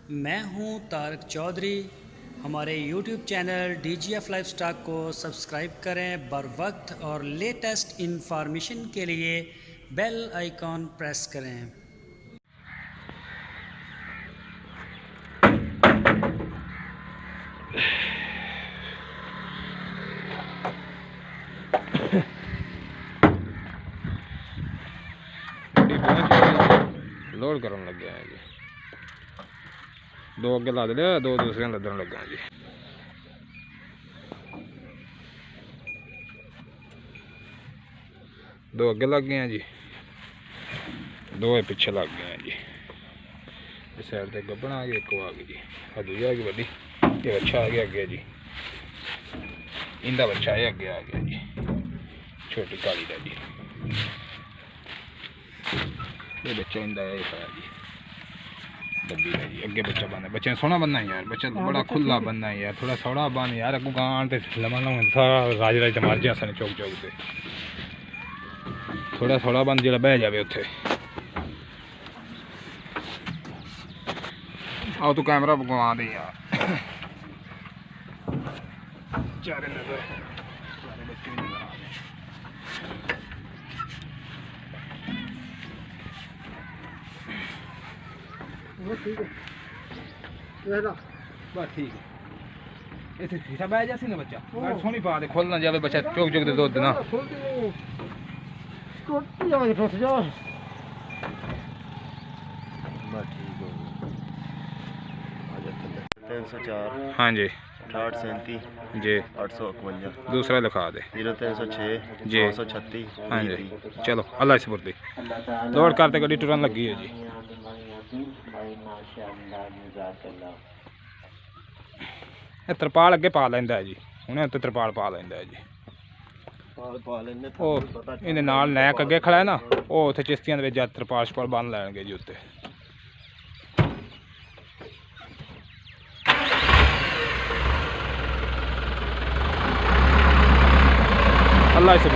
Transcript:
मैं हूं तारक चौधरी। हमारे YouTube चैनल DGF लाइफस्टाइल को सब्सक्राइब करें बर वक्त और लेटेस्ट इंफॉर्मेशन के लिए बेल आइकॉन प्रेस करें। लोड कर लगे हैं जी। दो अगे ला दे, दो दूसरे लदन लगे हैं जी। दो अगे लग गए हैं जी, दो पिछे लग गए हैं जी। इस साइड से गब्बन आ गई, एक आ गई जी, दूजी आ गई वड्डी। ये बच्चा आ गया अगे जी, इंदा बच्चा है अगे आ गया जी, छोटी काली का जी। ये बच्चा इंदा है जी, डब्बी है जी। अगे बच्चा बनना, बच्चे ने सोहना बनना है यार, बच्चा बड़ा खुला बनना है यार, थोड़ा सोहना बन यार। अगू गां लमा लमा सारा राज राज मार जा सन चौक चौक से, थोड़ा थोड़ा बन जो बह जाए उत्थे। आओ तू कैमरा भगवा दे यार, चारे नजर सारे बच्चे भी नजर आ रहे। ठीक है बस ठीक है। इतने सीधा बह जासी ना बच्चा, सोनी पा दे, खोलना जावे बच्चा चौक चौक दे दूध ना। हाँ जी, 6837 जी 851 दूसरा लिखा दे 0306 जी। 936 हाँ जी चलो अल्लाह सपुर्दी। लोड करते गड्डी टुरन लगी है जी। तरपाल अगे पा लेंदा है जी, उन्हें उत्ते तरपाल पा लेंदा है जी। ਉਹ ਇਹਦੇ ਨਾਲ ਨੈਕ ਅੱਗੇ ਖੜਾ ਹੈ ਨਾ, ਉਹ ਉੱਥੇ ਚਿਸ਼ਤੀਆਂ ਦੇ ਵਿੱਚ ਜਦ ਤਰਪਾਲ ਸ਼ਪਾਲ ਬੰਨ ਲੈਣਗੇ ਜੀ ਉੱਤੇ। ਅੱਲਾ ਇਸੇ